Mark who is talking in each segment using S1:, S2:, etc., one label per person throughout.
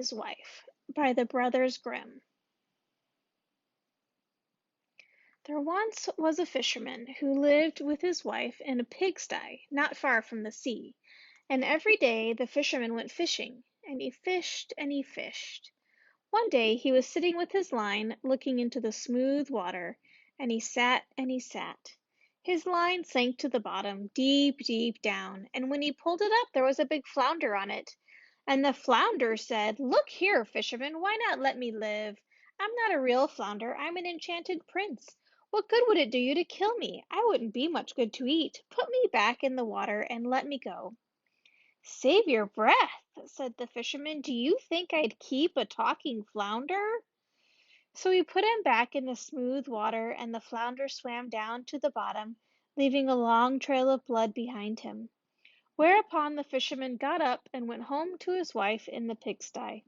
S1: His Wife by the Brothers Grimm. There once was a fisherman who lived with his wife in a pigsty not far from the sea, and every day the fisherman went fishing, and he fished and he fished. One day he was sitting with his line looking into the smooth water, and he sat and he sat. His line sank to the bottom, deep, deep down, and when he pulled it up there was a big flounder on it. And the flounder said, "Look here, fisherman, why not let me live? I'm not a real flounder, I'm an enchanted prince. What good would it do you to kill me? I wouldn't be much good to eat. Put me back in the water and let me go." "Save your breath," said the fisherman. "Do you think I'd keep a talking flounder?" So he put him back in the smooth water, and the flounder swam down to the bottom, leaving a long trail of blood behind him. Whereupon the fisherman got up and went home to his wife in the pigsty.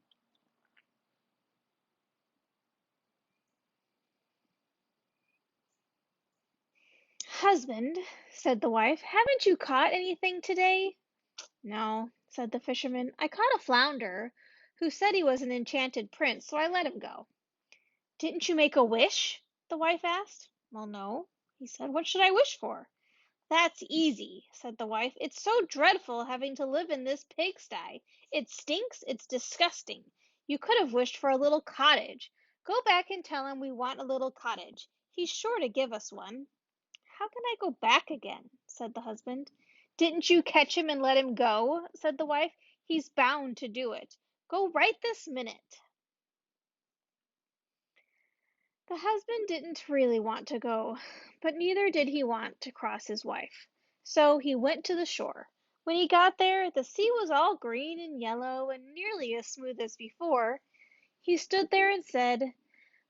S1: "Husband," said the wife, "haven't you caught anything today?" "No," said the fisherman. "I caught a flounder who said he was an enchanted prince, so I let him go." "Didn't you make a wish?" the wife asked. "Well, no," he said. "What should I wish for?" "That's easy," said the wife. "It's so dreadful having to live in this pigsty. It stinks, it's disgusting. You could have wished for a little cottage. Go back and tell him we want a little cottage. He's sure to give us one." "How can I go back again?" said the husband. "Didn't you catch him and let him go?" said the wife. "He's bound to do it. Go right this minute." The husband didn't really want to go, but neither did he want to cross his wife. So he went to the shore. When he got there, the sea was all green and yellow and nearly as smooth as before. He stood there and said,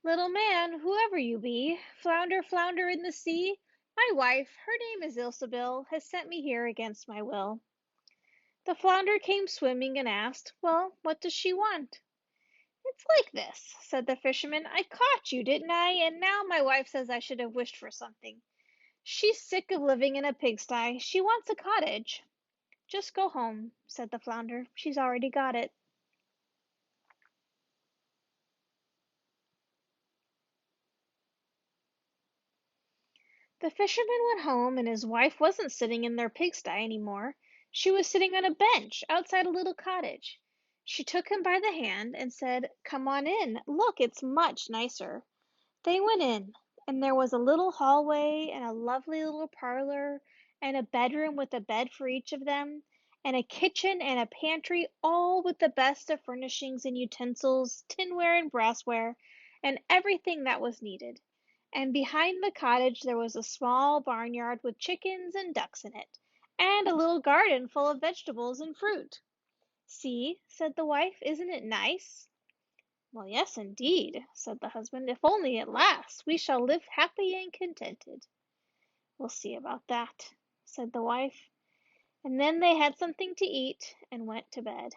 S1: "Little man, whoever you be, flounder, flounder in the sea, my wife, her name is Ilsebil, has sent me here against my will." The flounder came swimming and asked, "Well, what does she want?" "It's like this," said the fisherman. "I caught you, didn't I? And now my wife says I should have wished for something. She's sick of living in a pigsty. She wants a cottage." "Just go home," said the flounder. "She's already got it." The fisherman went home, and his wife wasn't sitting in their pigsty any more. She was sitting on a bench outside a little cottage. She took him by the hand and said, "Come on in. Look, it's much nicer." They went in, and there was a little hallway and a lovely little parlor and a bedroom with a bed for each of them, and a kitchen and a pantry, all with the best of furnishings and utensils, tinware and brassware, and everything that was needed. And behind the cottage there was a small barnyard with chickens and ducks in it, and a little garden full of vegetables and fruit. "See," said the wife, "isn't it nice?" "Well, yes, indeed," said the husband. "If only it lasts, we shall live happy and contented." "We'll see about that," said the wife. And then they had something to eat and went to bed.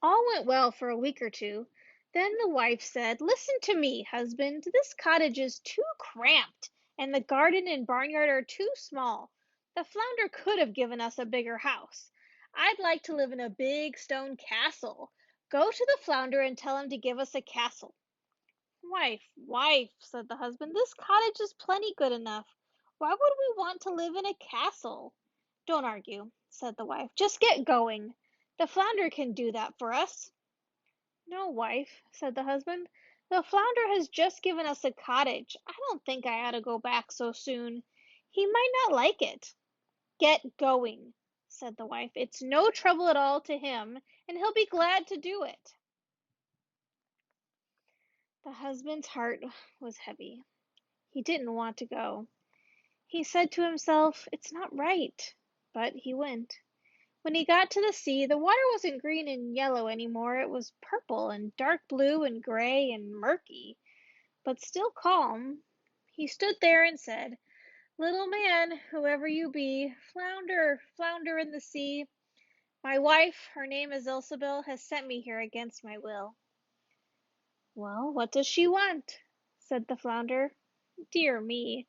S1: All went well for a week or two. Then the wife said, "Listen to me, husband. This cottage is too cramped, and the garden and barnyard are too small. The flounder could have given us a bigger house. I'd like to live in a big stone castle. Go to the flounder and tell him to give us a castle." "Wife, wife," said the husband, "this cottage is plenty good enough. Why would we want to live in a castle?" "Don't argue," said the wife. "Just get going. The flounder can do that for us." "No, wife," said the husband. "The flounder has just given us a cottage. I don't think I ought to go back so soon. He might not like it." "Get going," said the wife. "It's no trouble at all to him, and he'll be glad to do it." The husband's heart was heavy. He didn't want to go. He said to himself, "It's not right." But he went. When he got to the sea, the water wasn't green and yellow any more. It was purple and dark blue and gray and murky, but still calm. He stood there and said, "Little man, whoever you be, flounder, flounder in the sea, my wife, her name is Ilsebil, has sent me here against my will." "Well, what does she want?" said the flounder. "Dear me,"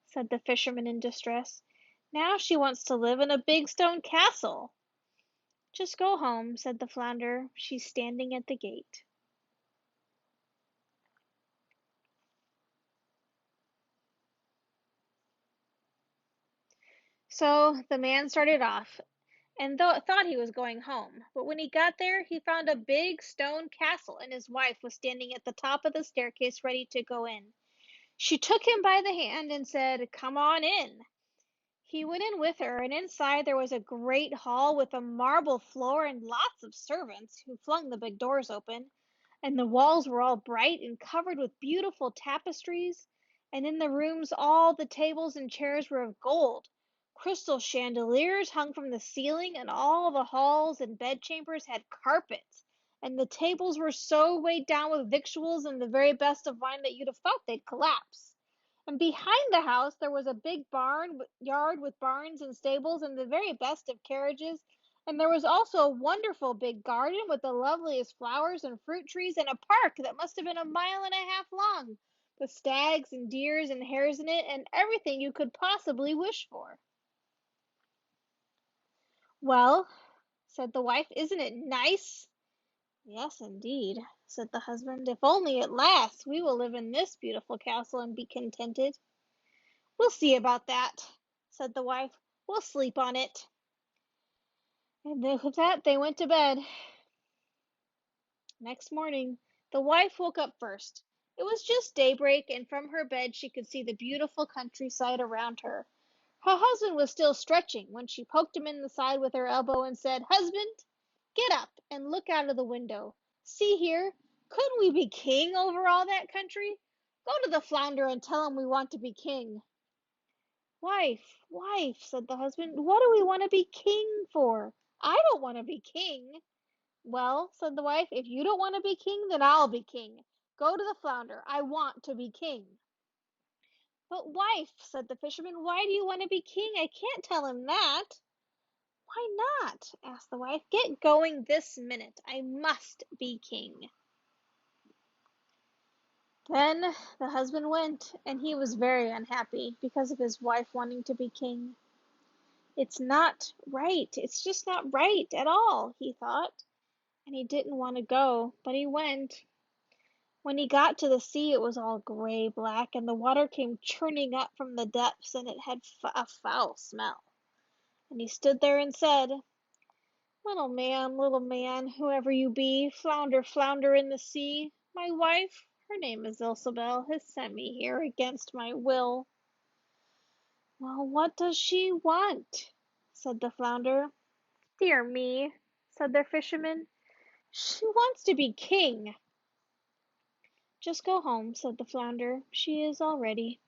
S1: said the fisherman in distress. Now she wants to live in a big stone castle. Just go home, said the flounder. She's standing at the gate. So the man started off and thought he was going home. But when he got there, he found a big stone castle, and his wife was standing at the top of the staircase ready to go in. She took him by the hand and said, "Come on in." He went in with her, and inside there was a great hall with a marble floor and lots of servants who flung the big doors open. And the walls were all bright and covered with beautiful tapestries, and in the rooms all the tables and chairs were of gold. Crystal chandeliers hung from the ceiling, and all the halls and bedchambers had carpets, and the tables were so weighed down with victuals and the very best of wine that you'd have thought they'd collapse. And behind the house there was a big yard with barns and stables and the very best of carriages. And there was also a wonderful big garden with the loveliest flowers and fruit trees, and a park that must have been a mile and a half long, with stags and deers and hares in it, and everything you could possibly wish for. "Well," said the wife, "isn't it nice?" "Yes, indeed," said the husband. "If only it lasts, we will live in this beautiful castle and be contented." "We'll see about that," said the wife. "We'll sleep on it." And with that they went to bed. Next morning the wife woke up first. It was just daybreak, and from her bed she could see the beautiful countryside around her. Her husband was still stretching when she poked him in the side with her elbow and said, "Husband, get up and look out of the window. See here, couldn't we be king over all that country? Go to the flounder and tell him we want to be king." "Wife, wife," said the husband, "what do we want to be king for? I don't want to be king." "Well," said the wife, "if you don't want to be king, then I'll be king. Go to the flounder. I want to be king." "But, wife," said the fisherman, "why do you want to be king? I can't tell him that." "Why not?" asked the wife. "Get going this minute. I must be king." Then the husband went, and he was very unhappy because of his wife wanting to be king. "It's not right. It's just not right at all," he thought, and he didn't want to go, but he went. When he got to the sea it was all gray black, and the water came churning up from the depths, and it had a foul smell. And he stood there and said, little man, whoever you be, flounder, flounder in the sea, my wife, her name is Ilsabel, has sent me here against my will." "Well, what does she want?" said the flounder. "Dear me," said the fisherman, "she wants to be king." "Just go home," said the flounder. "She is all ready."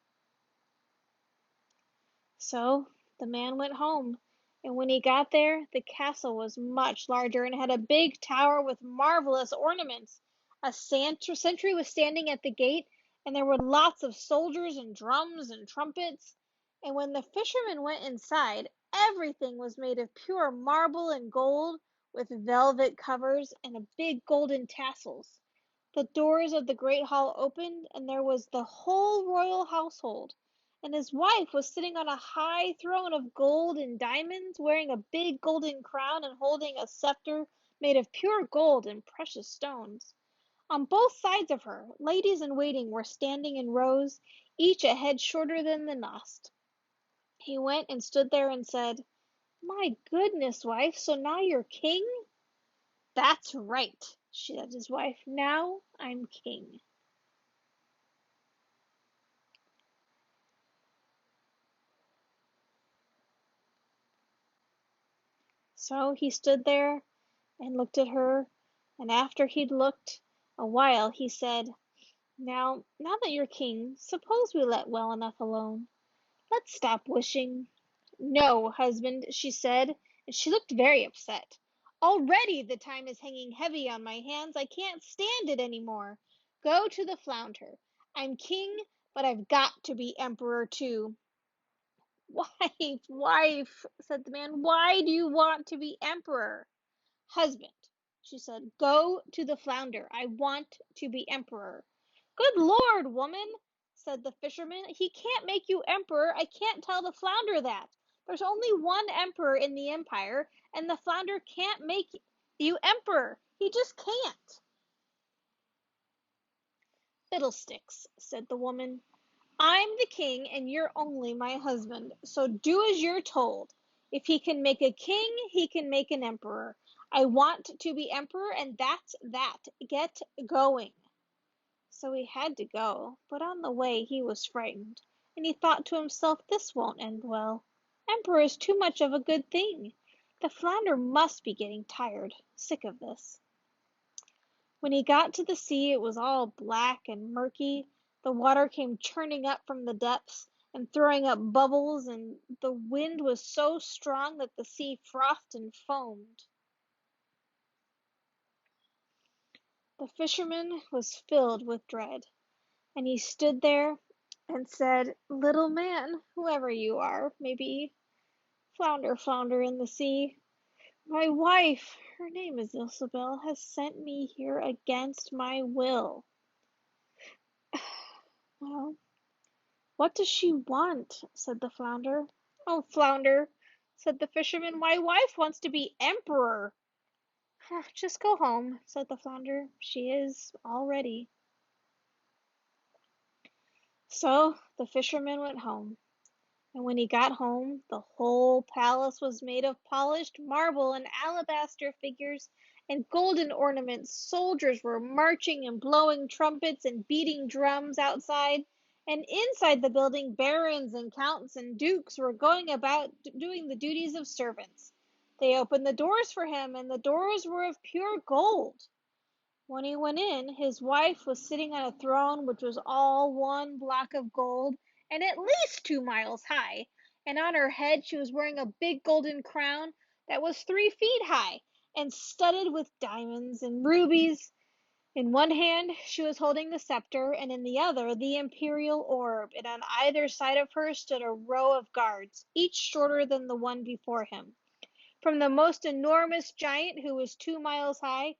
S1: So the man went home, and when he got there the castle was much larger and had a big tower with marvelous ornaments. A sentry was standing at the gate, and there were lots of soldiers and drums and trumpets. And when the fisherman went inside, everything was made of pure marble and gold, with velvet covers and big golden tassels. The doors of the great hall opened, and there was the whole royal household, and his wife was sitting on a high throne of gold and diamonds, wearing a big golden crown and holding a scepter made of pure gold and precious stones. On both sides of her, ladies in waiting were standing in rows, each a head shorter than the next. He went and stood there and said, "My goodness, wife, so now you're king?" "That's right," said his wife. "Now I'm king." So he stood there and looked at her, and after he'd looked a while he said, "Now that you're king, suppose we let well enough alone. Let's stop wishing." "No, husband," she said, and she looked very upset. "Already the time is hanging heavy on my hands. I can't stand it any more. Go to the flounder. I'm king, but I've got to be emperor too." "Wife, wife," said the man, "why do you want to be emperor?" "Husband," she said, "go to the flounder. I want to be emperor." "Good Lord, woman," said the fisherman, "he can't make you emperor. I can't tell the flounder that. There's only one emperor in the empire, and the flounder can't make you emperor. He just can't. Fiddlesticks, said the woman. I'm the king and you're only my husband, so do as you're told. If he can make a king, he can make an emperor. I want to be emperor, and that's that. Get going. So he had to go, but on the way he was frightened, and he thought to himself, this won't end well. Emperor is too much of a good thing. The flounder must be getting tired, sick of this. When he got to the sea it was all black and murky. The water came churning up from the depths and throwing up bubbles, and the wind was so strong that the sea frothed and foamed. The fisherman was filled with dread, and he stood there and said, little man, whoever you are, maybe flounder, flounder in the sea, my wife, her name is Ilsebel, has sent me here against my will. Well, what does she want? Said the flounder. Oh, flounder, said the fisherman, my wife wants to be emperor. Just go home, said the flounder. She is all ready. So the fisherman went home. And when he got home, the whole palace was made of polished marble and alabaster figures and golden ornaments. Soldiers were marching and blowing trumpets and beating drums outside. And inside the building, barons and counts and dukes were going about doing the duties of servants. They opened the doors for him, and the doors were of pure gold. When he went in, his wife was sitting on a throne which was all one block of gold and at least 2 miles high, and on her head she was wearing a big golden crown that was 3 feet high and studded with diamonds and rubies. In one hand she was holding the scepter, and in the other the imperial orb, and on either side of her stood a row of guards, each shorter than the one before him. From the most enormous giant, who was 2 miles high,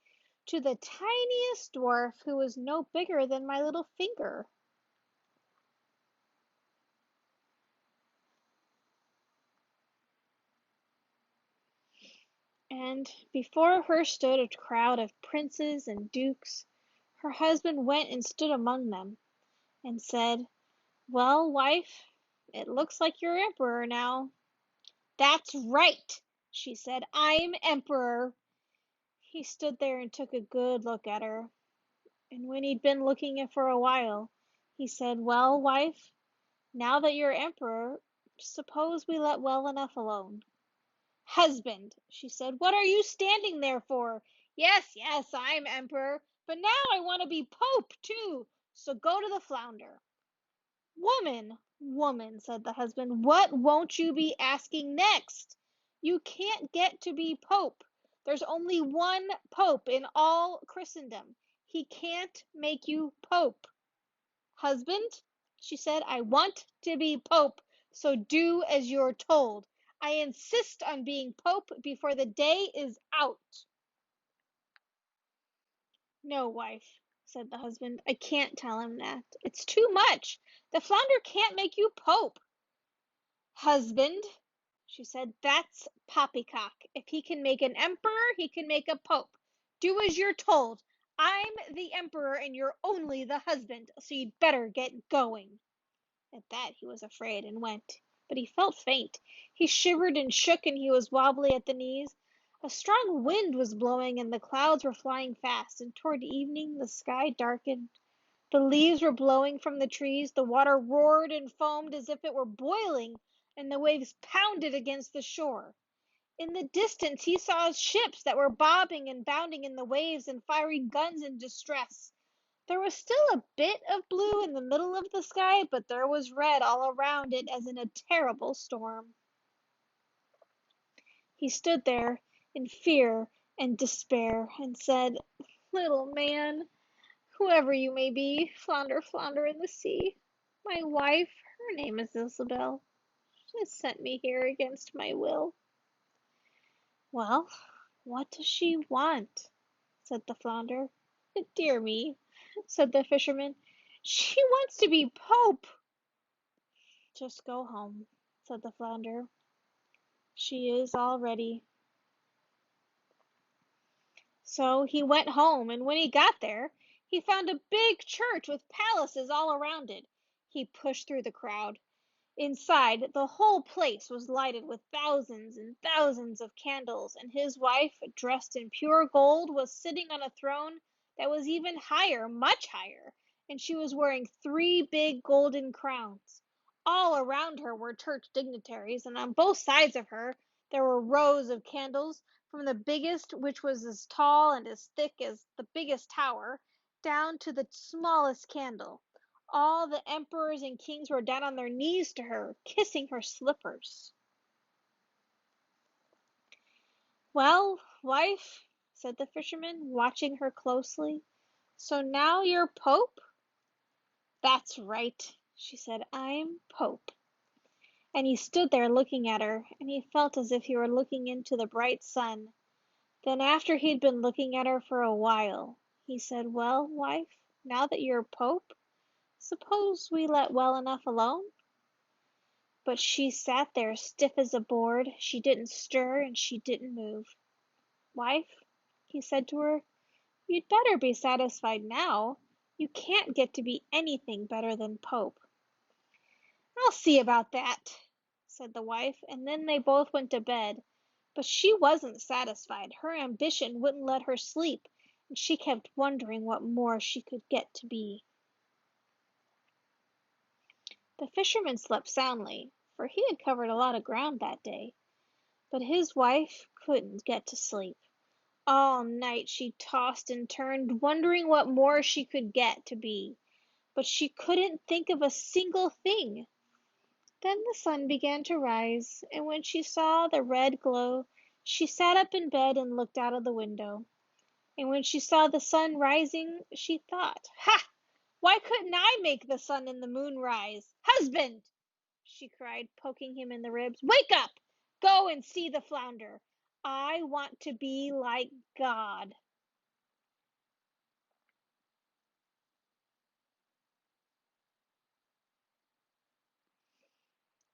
S1: to the tiniest dwarf, who was no bigger than my little finger. And before her stood a crowd of princes and dukes. Her husband went and stood among them, and said, well, wife, it looks like you're emperor now. That's right, she said, I'm emperor. He stood there and took a good look at her. And when he'd been looking at for a while, he said, well, wife, now that you're emperor, suppose we let well enough alone. Husband, she said, what are you standing there for? Yes, yes, I'm emperor, but now I want to be pope too, so go to the flounder. Woman, woman, said the husband, what won't you be asking next? You can't get to be pope. There's only one pope in all Christendom. He can't make you pope. Husband, she said, I want to be pope, so do as you're told. I insist on being pope before the day is out. No, wife, said the husband, I can't tell him that. It's too much. The flounder can't make you pope. Husband, she said, that's poppycock. If he can make an emperor, he can make a pope. Do as you're told. I'm the emperor and you're only the husband, so you'd better get going. At that he was afraid and went, but he felt faint. He shivered and shook, and he was wobbly at the knees. A strong wind was blowing, and the clouds were flying fast, and toward evening the sky darkened. The leaves were blowing from the trees, the water roared and foamed as if it were boiling, and the waves pounded against the shore. In the distance he saw ships that were bobbing and bounding in the waves and firing guns in distress. There was still a bit of blue in the middle of the sky, but there was red all around it as in a terrible storm. He stood there in fear and despair and said, little man, whoever you may be, flounder, flounder in the sea, my wife, her name is Isabel, has sent me here against my will. Well, what does she want? Said the flounder. Dear me, said the fisherman, she wants to be pope. Just go home, said the flounder. She is all ready." So he went home, and when he got there, he found a big church with palaces all around it. He pushed through the crowd. Inside, the whole place was lighted with thousands and thousands of candles, and his wife, dressed in pure gold, was sitting on a throne that was even higher, much higher, and she was wearing three big golden crowns. All around her were church dignitaries, and on both sides of her there were rows of candles, from the biggest, which was as tall and as thick as the biggest tower, down to the smallest candle. All the emperors and kings were down on their knees to her, kissing her slippers. "Well, wife," said the fisherman, watching her closely, "so now you're Pope?" "That's right," she said, "I'm Pope." And he stood there looking at her, and he felt as if he were looking into the bright sun. Then, after he'd been looking at her for a while, he said, "Well, wife, now that you're Pope, suppose we let well enough alone?" But she sat there stiff as a board. She didn't stir and she didn't move. "Wife," he said to her, "you'd better be satisfied now. You can't get to be anything better than Pope." "I'll see about that," said the wife, and then they both went to bed. But she wasn't satisfied. Her ambition wouldn't let her sleep, and she kept wondering what more she could get to be. The fisherman slept soundly, for he had covered a lot of ground that day. But his wife couldn't get to sleep. All night she tossed and turned, wondering what more she could get to be. But she couldn't think of a single thing. Then the sun began to rise, and when she saw the red glow, she sat up in bed and looked out of the window. And when she saw the sun rising, she thought, "Ha! Why couldn't I make the sun and the moon rise? Husband!" she cried, poking him in the ribs, "wake up! Go and see the flounder. I want to be like God."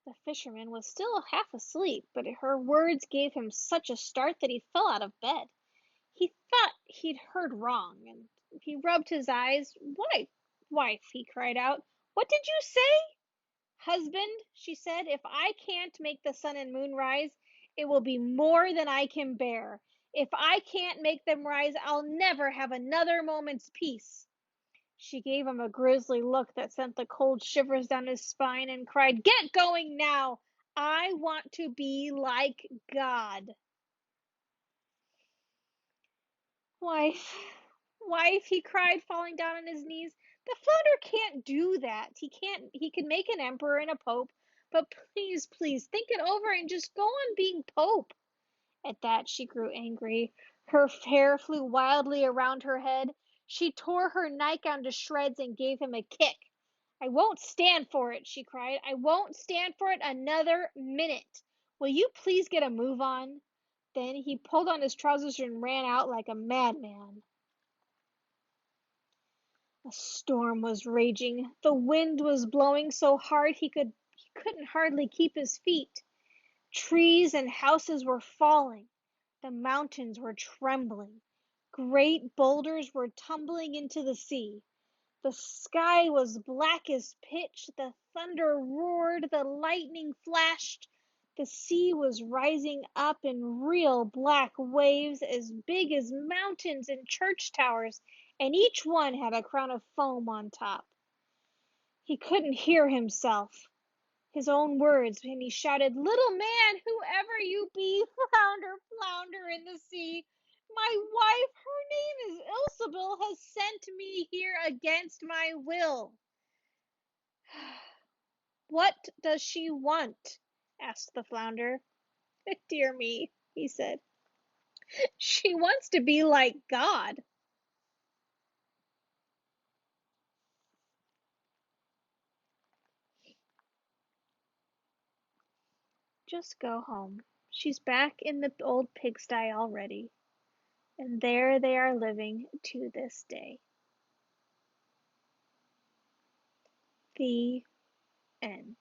S1: The fisherman was still half asleep, but her words gave him such a start that he fell out of bed. He thought he'd heard wrong, and he rubbed his eyes. "Why, wife," he cried out, "what did you say?" "Husband," she said, "if I can't make the sun and moon rise, it will be more than I can bear. If I can't make them rise, I'll never have another moment's peace." She gave him a grisly look that sent the cold shivers down his spine, and cried, "Get going now! I want to be like God." "Wife, wife," he cried, falling down on his knees, "the flounder can't do that. He can make an emperor and a pope, but please, please think it over and just go on being Pope." At that she grew angry. Her hair flew wildly around her head. She tore her nightgown to shreds and gave him a kick. "I won't stand for it," she cried. "I won't stand for it another minute. Will you please get a move on?" Then he pulled on his trousers and ran out like a madman. A storm was raging. The wind was blowing so hard he couldn't hardly keep his feet. Trees and houses were falling. The mountains were trembling. Great boulders were tumbling into the sea. The sky was black as pitch. The thunder roared. The lightning flashed. The sea was rising up in real black waves as big as mountains and church towers, and each one had a crown of foam on top. He couldn't hear himself, his own words, and he shouted, "Little man, whoever you be, flounder, flounder in the sea, my wife, her name is Ilsebil, has sent me here against my will." "What does she want?" asked the flounder. "Dear me," he said, "she wants to be like God." "Just go home. She's back in the old pigsty already, and there they are living to this day." The end.